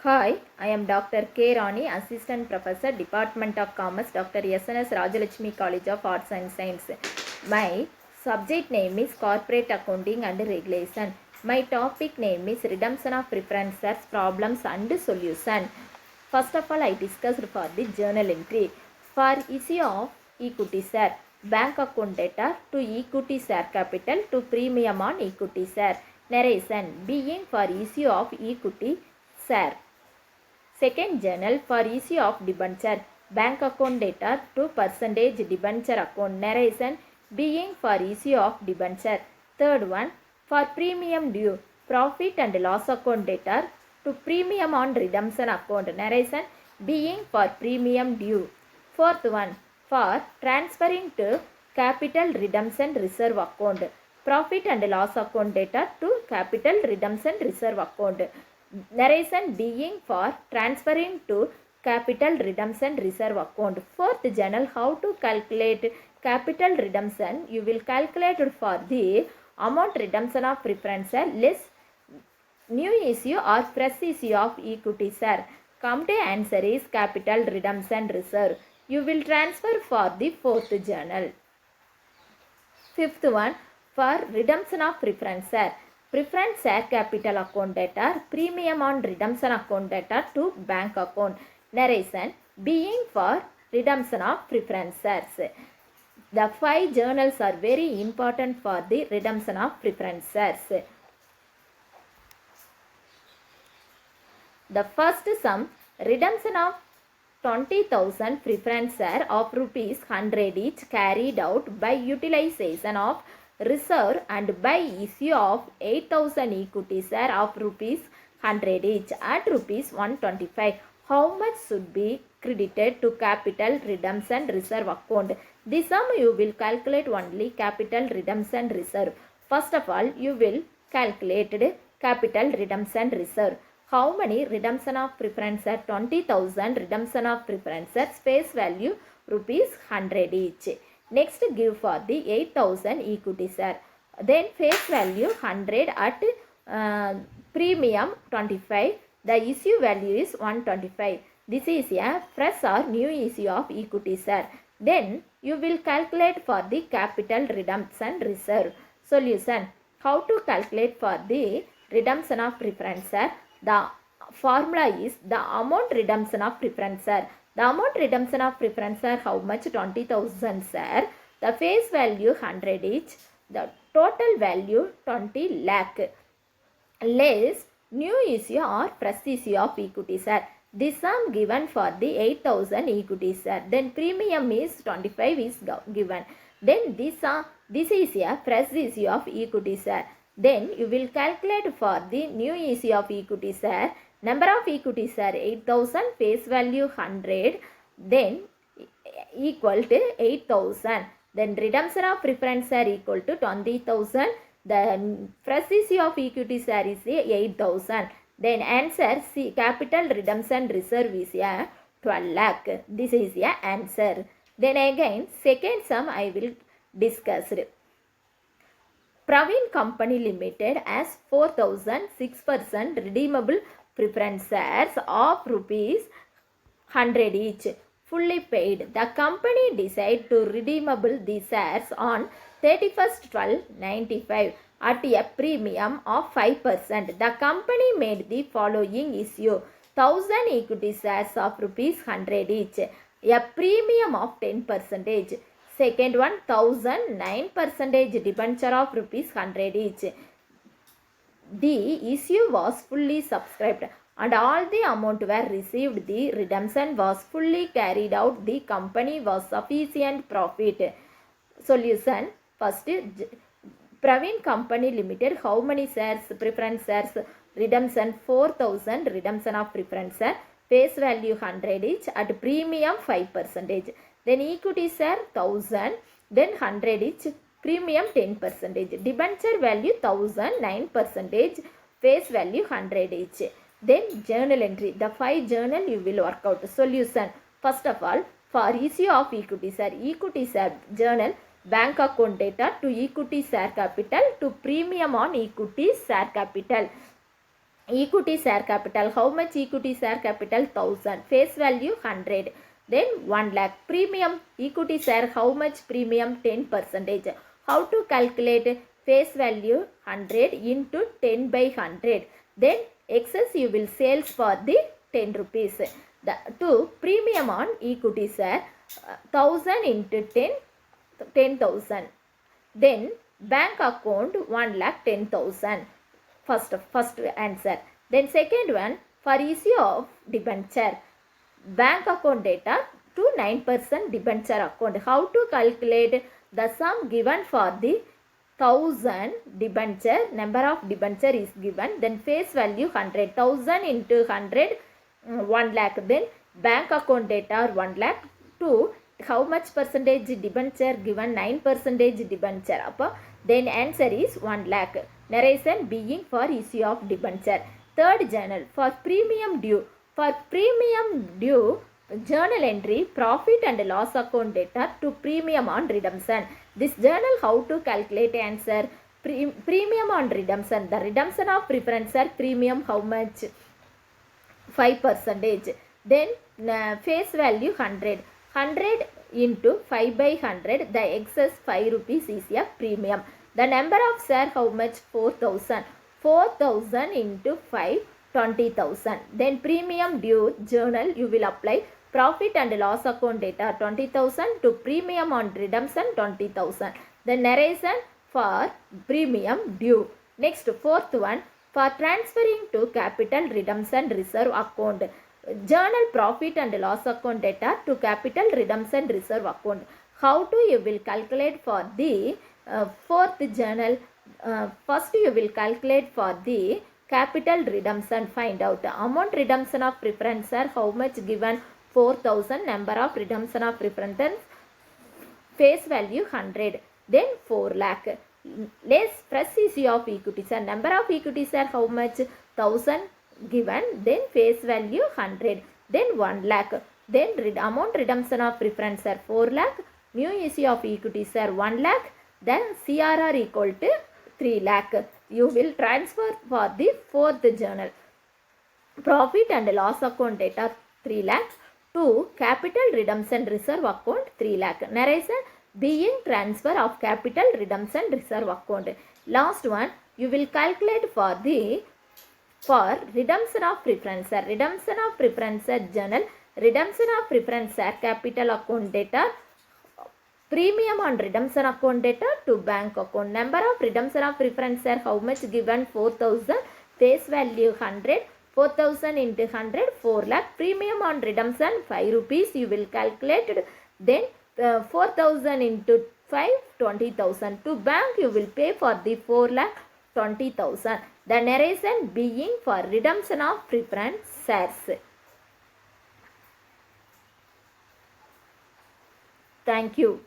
Hi, I am Dr. K. Rani, Assistant Professor, Department of Commerce, Dr. S.N.S. Rajalakshmi College of Arts and Science. My subject name is Corporate Accounting and Regulation. My topic name is Redemption of Preferences, Problems and Solution. First of all, I discussed for the journal entry. For issue of equity share, bank account data to equity share capital to premium on equity share. Narration, being for issue of equity share. Second journal for issue of debenture, bank account data to percentage debenture account. Narration, being for issue of debenture. Third one, for premium due, profit and loss account data to premium on redemption account. Narration, being for premium due. Fourth one, for transferring to capital redemption reserve account, profit and loss account data to capital redemption reserve account. Narration, being for transferring to capital redemption reserve account. Fourth journal, how to calculate capital redemption. You will calculate for the amount redemption of preference less new issue or fresh issue of equity share. Come to answer is capital redemption reserve. You will transfer for the fourth journal. Fifth one, for redemption of preference share. Preference share capital account data, premium on redemption account data to bank account. Narration, being for redemption of preference shares. The 5 journals are very important for the redemption of preference shares. The first sum, redemption of 20,000 preference share of rupees 100 each carried out by utilization of reserve and by issue of 8,000 equity share of rupees 100 each at rupees 125. How much should be credited to capital redemption reserve account? This sum you will calculate only capital redemption reserve. First of all, you will calculate capital redemption reserve. How many redemption of preference share? 20,000 redemption of preference share, face value rupees 100 each. Next, give for the 8,000 equity share. Then face value 100 at premium 25. The issue value is 125. This is a fresh or new issue of equity share. Then you will calculate for the capital redemption reserve. Solution, how to calculate for the redemption of preference share? The formula is the amount redemption of preference share. The amount redemption of preference share, how much? 20,000 share. The face value 100 each. The total value 20 lakh. Less new issue or fresh issue of equity share. This sum given for the 8,000 equity share. Then premium is 25 is given. Then this is a fresh issue of equity share. Then you will calculate for the new issue of equity share. Number of equity share 8,000, face value 100, then equal to 8,000. Then redemption of preference share equal to 20,000. The fresh issue of equity share is 8,000. Then answer C, capital redemption reserve is 12 lakh. This is the answer. Then again second sum I will discuss. Praveen Company Limited has 4,006% redeemable preference shares of rupees 100 each, fully paid. The company decided to redeemable these shares on 31st 12/95 at a premium of 5%. The company made the following issue: 1,000 equity shares of rupees 100 each, a premium of 10%. Second one, 1,009% debenture of rupees 100 each. The issue was fully subscribed and all the amount were received. The redemption was fully carried out. The company was sufficient profit. Solution, first, Praveen Company Limited, how many shares, preference shares, redemption 4,000, redemption of preference share, face value 100 each at premium 5%. Then equity share 1,000, then 100 each, premium 10%. Debenture value 1,000, 9%, face value 100 each. Then journal entry, the 5 journal you will work out. Solution, first of all, for issue of equity share journal, bank account data to equity share capital to premium on equity share capital. Equity share capital. How much equity share capital? 1000. Face value 100. Then 1 lakh. Premium equity share. How much premium? 10%. How to calculate? Face value 100 into 10 by 100. Then excess you will sales for the 10 rupees. The to premium on equity share 1000 into 10, 10,000. Then bank account 1 lakh 10,000. First answer. Then second one, for issue of debenture, bank account data to 9% debenture account. How to calculate? The sum given for the 1000 debenture, number of debenture is given, then face value 100, 1000 into 100, 1 lakh. Then bank account data 1 lakh to how much percentage debenture given? 9% debenture. Then answer is 1 lakh. Narration being for issue of debenture. Third journal, for premium due. For premium due, journal entry profit and loss account data to premium on redemption. This journal how to calculate? Answer premium on redemption. The redemption of preference share premium how much? 5%. Then face value 100. 100 into 5 by 100, the excess 5 rupees is a premium. The number of share how much? 4,000. 4,000 into 5, 20,000. Then premium due journal you will apply profit and loss account data 20,000 to premium on redemption 20,000. The narration for premium due. Next fourth one, for transferring to capital redemption reserve account. Journal profit and loss account data to capital redemption reserve account. How to you will calculate for the fourth journal? First you will calculate for the capital redemption. Find out amount redemption of preference share how much given? 4,000. Number of redemption of preference face value 100. Then 4 lakh. Less fresh issue of equity share. Number of equity share how much? 1,000 given. Then face value 100. Then 1 lakh. Then amount redemption of preference share 4 lakh. New issue of equity share 1 lakh. Then CRR equal to 3 lakh. You will transfer for the fourth journal. Profit and loss account data 3 lakh to capital redemption reserve account 3 lakh. Narration being transfer of capital redemption reserve account. Last one you will calculate for the redemption of preference share. Redemption of preference share journal. Redemption of preference share capital account data. Premium on redemption account data to bank account. Number of redemption of preference share how much given? 4,000. Face value 100. 4,000 into 100, 4 lakh. Premium on redemption 5 rupees you will calculate. Then 4,000 into 5, 20,000. To bank you will pay for the 4 lakh 20,000. The narration being for redemption of preference shares. Thank you.